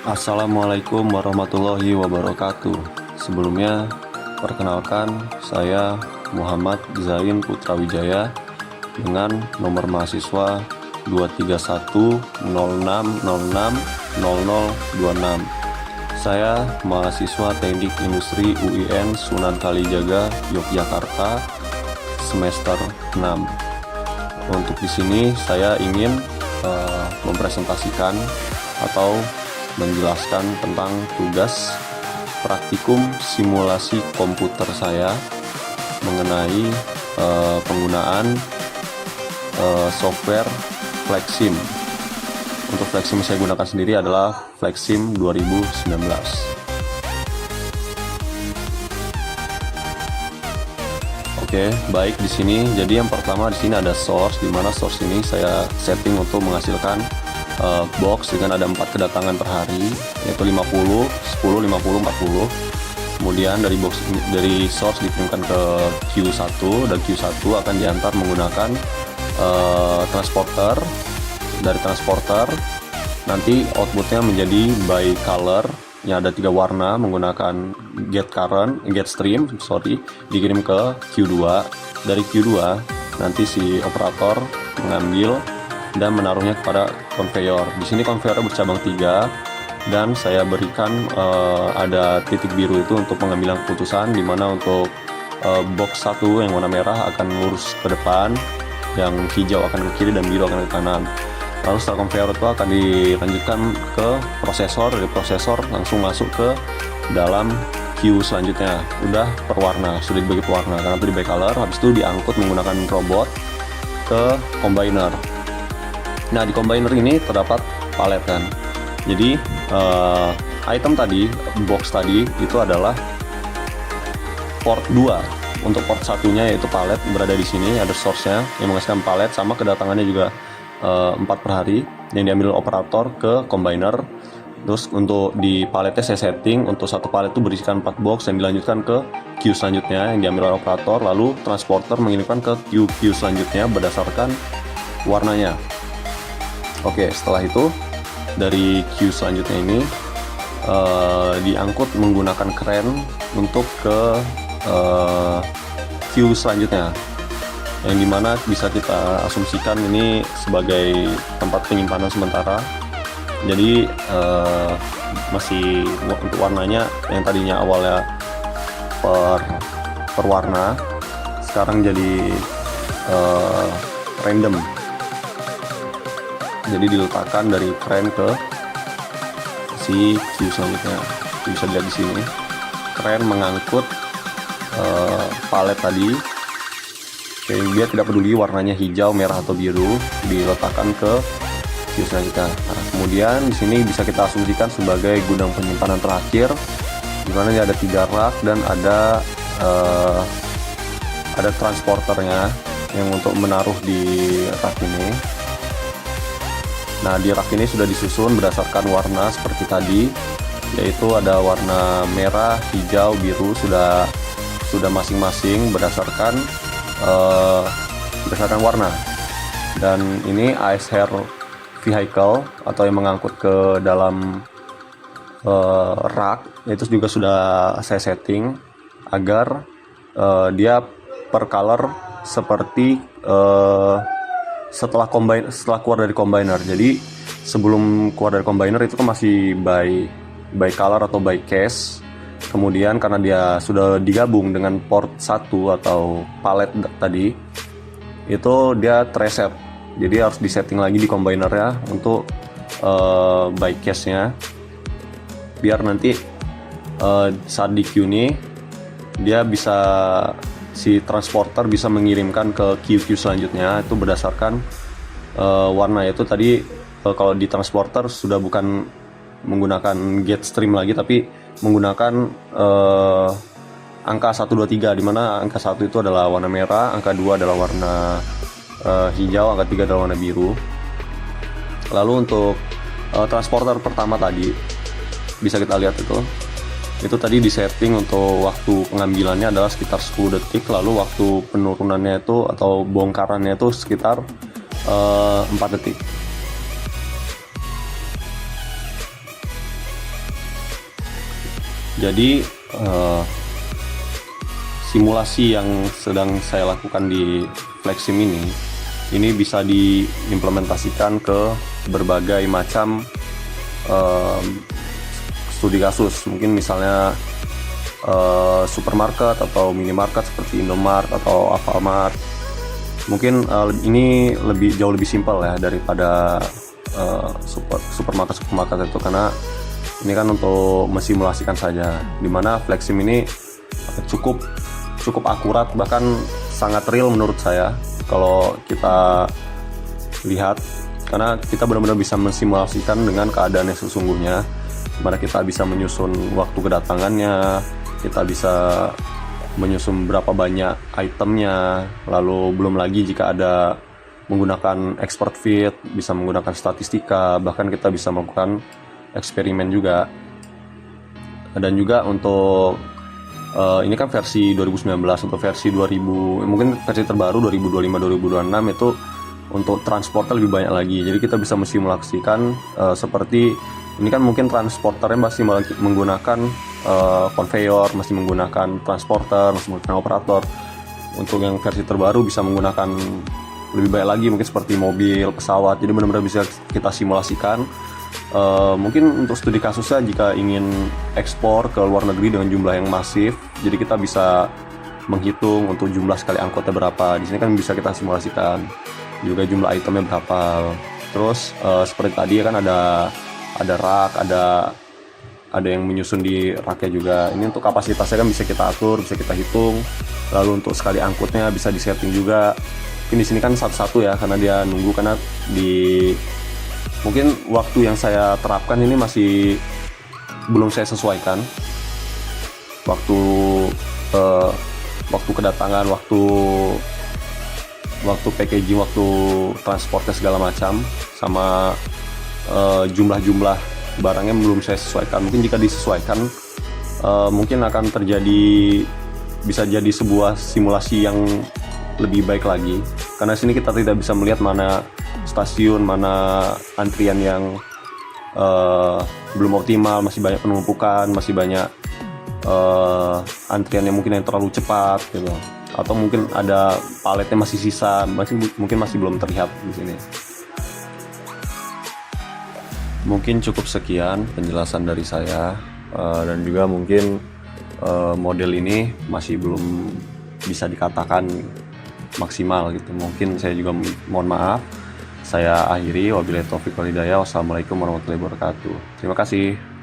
Assalamualaikum warahmatullahi wabarakatuh. Sebelumnya, perkenalkan saya Muhammad Zain Putra Wijaya dengan nomor mahasiswa 23106060026. Saya mahasiswa Teknik Industri UIN Sunan Kalijaga, Yogyakarta, semester 6. Untuk di sini saya ingin mempresentasikan atau menjelaskan tentang tugas praktikum simulasi komputer saya mengenai penggunaan software Flexsim. Untuk Flexsim saya gunakan sendiri adalah Flexsim 2019. Oke, baik di sini. Jadi yang pertama di sini ada source, di mana source ini saya setting untuk menghasilkan box dengan ada 4 kedatangan per hari, yaitu 50, 10, 50, 40. Kemudian dari source dikirimkan ke Q1 dan Q1 akan diantar menggunakan transporter. Dari transporter nanti outputnya menjadi by color yang ada 3 warna menggunakan get stream dikirim ke Q2. Dari Q2 nanti si operator mengambil dan menaruhnya kepada konveyor. Di sini konveyornya bercabang 3 dan saya berikan ada titik biru itu untuk pengambilan keputusan, di mana untuk box 1 yang warna merah akan lurus ke depan, yang hijau akan ke kiri dan biru akan ke kanan. Lalu setelah konveyor itu akan dilanjutkan ke prosesor, dari prosesor langsung masuk ke dalam queue selanjutnya. Udah per warna, sudah dibagi per warna karena itu di by color. Habis itu diangkut menggunakan robot ke combiner. Nah, di combiner ini terdapat palet kan. Jadi item tadi, box tadi itu adalah port 2. Untuk port satunya yaitu palet berada di sini, ada source-nya yang menghasilkan palet, sama kedatangannya juga 4 per hari yang diambil operator ke combiner. Terus untuk di paletnya saya setting untuk satu palet itu berisikan 4 box dan dilanjutkan ke queue selanjutnya yang diambil oleh operator, lalu transporter mengirimkan ke queue selanjutnya berdasarkan warnanya. Oke, setelah itu dari queue selanjutnya ini diangkut menggunakan kren untuk ke queue selanjutnya, yang dimana bisa kita asumsikan ini sebagai tempat penyimpanan sementara. Jadi masih untuk warnanya yang tadinya awalnya per warna, sekarang jadi random. Jadi diletakkan dari kren ke si queue selanjutnya. Bisa dilihat di sini, kren mengangkut palet tadi. Oke, dia tidak peduli warnanya hijau, merah atau biru, diletakkan ke queue selanjutnya. Nah, kemudian di sini bisa kita asumsikan sebagai gudang penyimpanan terakhir, di mana ada 3 rak dan ada transporternya yang untuk menaruh di rak ini. Nah, di rak ini sudah disusun berdasarkan warna seperti tadi, yaitu ada warna merah, hijau, biru, sudah masing-masing berdasarkan warna. Dan ini ISR vehicle atau yang mengangkut ke dalam rak, itu juga sudah saya setting agar dia per color seperti setelah keluar dari combiner. Jadi sebelum keluar dari combiner itu kan masih by color atau by case. Kemudian karena dia sudah digabung dengan port 1 atau palet tadi, itu dia reset. Jadi harus disetting lagi di combinernya untuk by case-nya, biar nanti saat di queue ini dia bisa, si transporter bisa mengirimkan ke queue selanjutnya itu berdasarkan warna. Itu tadi kalau di transporter sudah bukan menggunakan get stream lagi, tapi menggunakan angka 1, 2, 3, di mana angka 1 itu adalah warna merah, angka 2 adalah warna hijau, angka 3 adalah warna biru. Lalu untuk transporter pertama tadi bisa kita lihat itu tadi disetting untuk waktu pengambilannya adalah sekitar 10 detik, lalu waktu penurunannya itu atau bongkarannya itu sekitar 4 detik. Jadi simulasi yang sedang saya lakukan di FlexSim ini bisa diimplementasikan ke berbagai macam studi kasus. Mungkin misalnya supermarket atau minimarket seperti Indomart atau Alfamart. Mungkin ini jauh lebih simpel ya daripada supermarket itu, karena ini kan untuk mensimulasikan saja, dimana FlexSim ini cukup akurat, bahkan sangat real menurut saya kalau kita lihat, karena kita benar-benar bisa mensimulasikan dengan keadaan yang sesungguhnya, dimana kita bisa menyusun waktu kedatangannya, kita bisa menyusun berapa banyak itemnya, lalu belum lagi jika ada menggunakan expert fit, bisa menggunakan statistika, bahkan kita bisa melakukan eksperimen juga. Dan juga untuk ini kan versi 2019, untuk versi 2000 mungkin versi terbaru 2025-2026 itu untuk transporter lebih banyak lagi. Jadi kita bisa mensimulasikan seperti ini kan mungkin transporternya masih menggunakan conveyor, masih menggunakan transporter, masih menggunakan operator. Untuk yang versi terbaru bisa menggunakan lebih banyak lagi, mungkin seperti mobil, pesawat. Jadi benar-benar bisa kita simulasikan. Mungkin untuk studi kasusnya jika ingin ekspor ke luar negeri dengan jumlah yang masif, jadi kita bisa menghitung untuk jumlah sekali angkutnya berapa. Di sini kan bisa kita simulasikan juga jumlah itemnya berapa. Terus seperti tadi kan ada rak, ada yang menyusun di raknya juga. Ini untuk kapasitasnya kan bisa kita atur, bisa kita hitung. Lalu untuk sekali angkutnya bisa disetting juga. Mungkin di sini kan satu-satu ya, karena dia nunggu, karena mungkin waktu yang saya terapkan ini masih belum saya sesuaikan. Waktu kedatangan, waktu packaging, waktu transportnya segala macam, sama jumlah barangnya belum saya sesuaikan. Mungkin jika disesuaikan, mungkin akan bisa jadi sebuah simulasi yang lebih baik lagi, karena sini kita tidak bisa melihat mana stasiun, mana antrian yang belum optimal, masih banyak penumpukan, masih banyak antrian yang mungkin yang terlalu cepat gitu, atau mungkin ada paletnya masih sisa, mungkin masih belum terlihat di sini. Mungkin cukup sekian penjelasan dari saya, dan juga mungkin model ini masih belum bisa dikatakan maksimal gitu. Mungkin saya juga mohon maaf. Saya akhiri, wabillahi taufiq wal hidayah. Wassalamualaikum warahmatullahi wabarakatuh. Terima kasih.